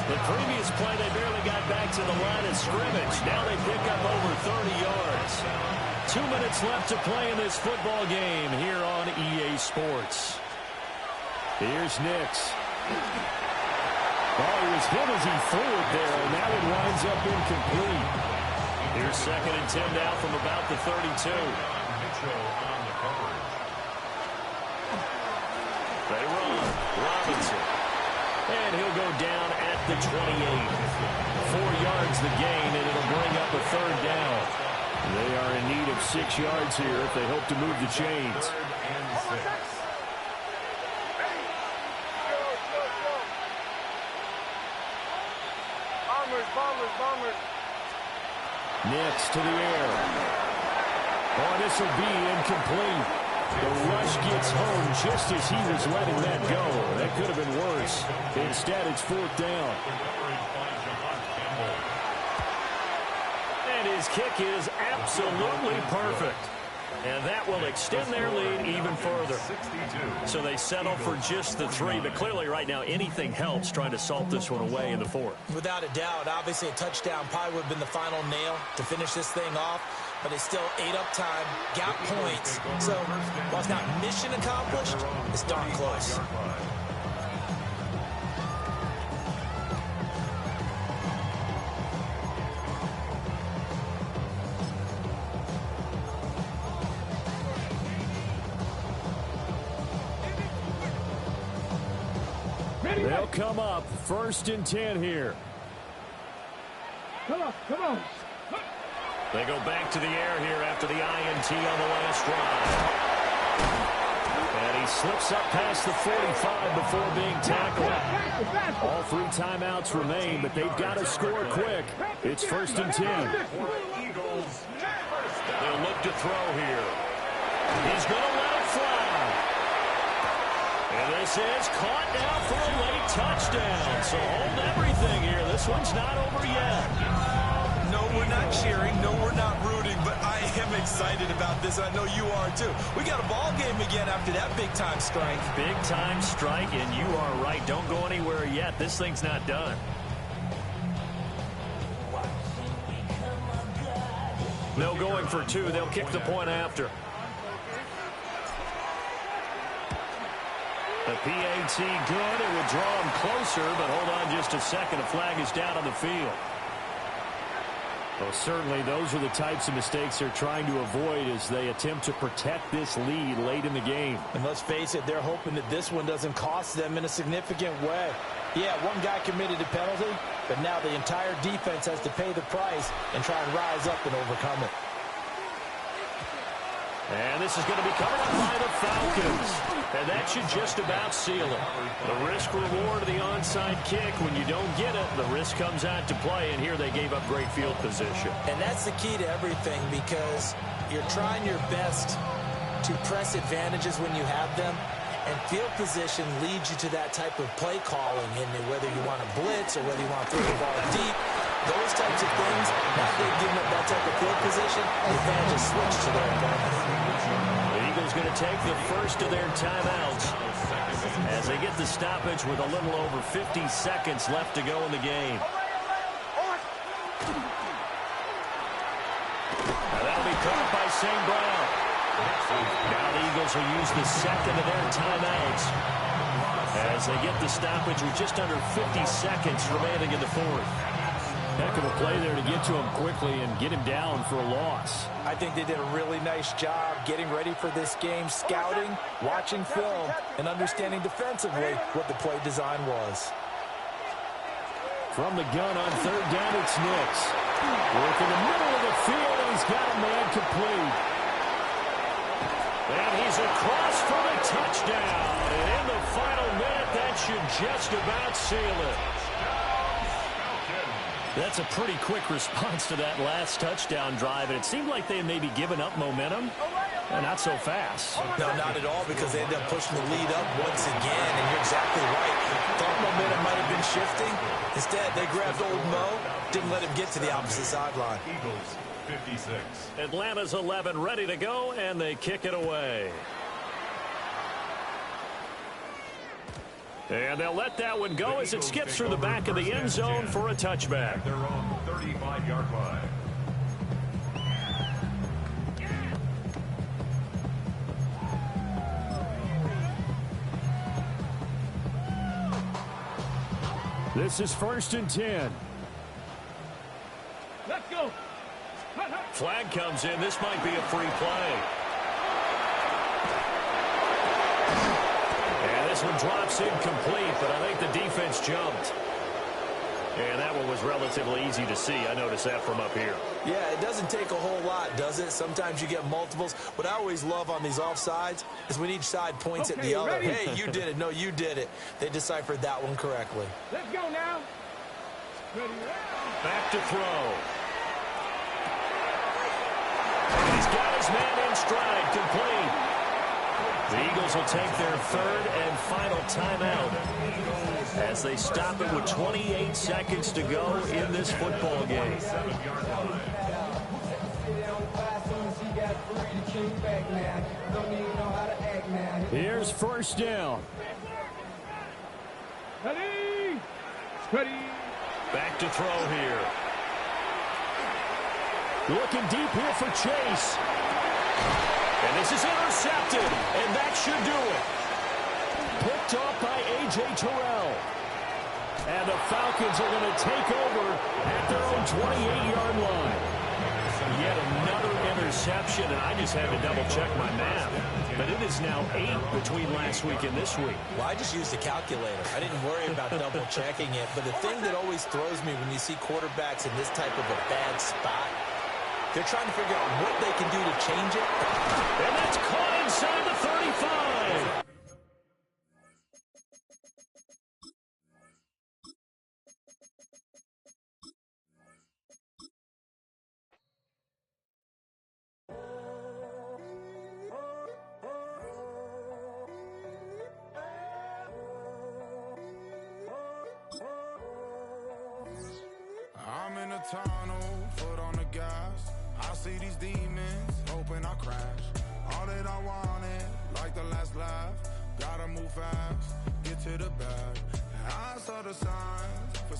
Speaker 3: The previous play, they barely got back to the line of scrimmage. Now they pick up over 30 yards. 2 minutes left to play in this football game here on EA Sports. Here's Nix. Oh, he was hit as he threw it there, and that one winds up incomplete. Here's second and 10 now from about the 32. They run. Robinson. And he'll go down at the 28. 4 yards the gain, and it'll bring up a third down. They are in need of 6 yards here if they hope to move the chains.
Speaker 8: Bombers.
Speaker 3: Nix to the air. Oh, this will be incomplete. The rush gets home just as he was letting that go. That could have been worse. Instead, it's fourth down. And his kick is absolutely perfect. And that will extend their lead even further.
Speaker 7: 62.
Speaker 3: So they settle for just the 3, but clearly right now anything helps trying to salt this one away in the 4th.
Speaker 5: Without a doubt, obviously a touchdown probably would have been the final nail to finish this thing off, but it's still ate up time, got points. So while it's not mission accomplished, it's darn close.
Speaker 6: They'll come up 1st and 10 here.
Speaker 4: Come on, come on.
Speaker 3: They go back to the air here after the INT on the last drive. And he slips up past the 45 before being tackled.
Speaker 6: All 3 timeouts remain, but they've got to score quick. It's 1st and 10.
Speaker 7: Eagles.
Speaker 3: They'll look to throw here. He's going to let it fly. And this is caught now for a late touchdown. So hold everything here. This one's not over yet.
Speaker 5: No, we're not cheering. No, we're not rooting, but I am excited about this. I know you are too. We got a ball game again after that big-time strike.
Speaker 3: Big-time strike, and you are right. Don't go anywhere yet. This thing's not done. No going for 2. They'll kick the point after. The PAT good. It would draw him closer, but hold on just a second. A flag is down on the field.
Speaker 6: Well, certainly those are the types of mistakes they're trying to avoid as they attempt to protect this lead late in the game.
Speaker 5: And let's face it, they're hoping that this one doesn't cost them in a significant way. Yeah, one guy committed a penalty, but now the entire defense has to pay the price and try and rise up and overcome it.
Speaker 3: And this is going to be covered up by the Falcons. And that should just about seal it. The risk-reward of the onside kick. When you don't get it, the risk comes out to play. And here they gave up great field position.
Speaker 5: And that's the key to everything, because you're trying your best to press advantages when you have them. And field position leads you to that type of play calling. And whether you want to blitz or whether you want to throw the ball deep, those types of things, now they've given up that type of field position, the advantage is switched to their advantage.
Speaker 3: The Eagles going to take the first of their timeouts as they get the stoppage with a little over 50 seconds left to go in the game. Now that'll be caught by St. Brown. Now the Eagles will use the second of their timeouts as they get the stoppage with just under 50 seconds remaining in the 4th.
Speaker 6: Heck of a play there to get to him quickly and get him down for a loss.
Speaker 5: I think they did a really nice job getting ready for this game, scouting, watching film, and understanding defensively what the play design was.
Speaker 6: From the gun on 3rd down, it's Nix. Work in the middle of the field, and he's got a man complete.
Speaker 3: And he's across for the touchdown. And in the final minute, that should just about seal it. That's a pretty quick response to that last touchdown drive, and it seemed like they had maybe given up momentum. Not so fast.
Speaker 5: No, not at all, because they ended up pushing the lead up once again, and you're exactly right. Thought momentum might have been shifting. Instead, they grabbed old Mo, didn't let him get to the opposite sideline.
Speaker 7: Eagles 56.
Speaker 3: Atlanta's 11 ready to go, and they kick it away. And they'll let that one go as it skips through the back of the end zone for a touchback.
Speaker 7: Their own 35-yard line.
Speaker 6: This is 1st and 10.
Speaker 4: Let's go.
Speaker 3: Flag comes in. This might be a free play. And this one drops incomplete, but I think the defense jumped. And that one was relatively easy to see. I noticed that from up here.
Speaker 5: Yeah, it doesn't take a whole lot, does it? Sometimes you get multiples. What I always love on these offsides is when each side points at the other.
Speaker 4: Ready?
Speaker 5: Hey, you did it. No, you did it. They deciphered that one correctly.
Speaker 4: Let's go now. Ready?
Speaker 3: Back to throw. And he's got his man in stride, complete. The Eagles will take their 3rd and final timeout as they stop it with 28 seconds to go in this football game.
Speaker 6: Here's first down.
Speaker 4: Ready? Ready.
Speaker 3: Back to throw here.
Speaker 6: Looking deep here for Chase.
Speaker 3: And this is intercepted, and that should do it.
Speaker 6: Picked off by A.J. Terrell. And the Falcons are going to take over at their own 28-yard line.
Speaker 3: Yet another interception, and I just had to double-check my math. But it is now 8 between last week and this week.
Speaker 5: Well, I just used a calculator. I didn't worry about double-checking it. But the thing that always throws me when you see quarterbacks in this type of a bad spot, they're trying to figure out what they can do to change it.
Speaker 3: And that's caught inside the 35.
Speaker 2: I'm in a tunnel, foot on the gas. I see these demons, hoping I crash. All that I wanted, like the last laugh. Gotta move fast, get to the bag. I saw the signs for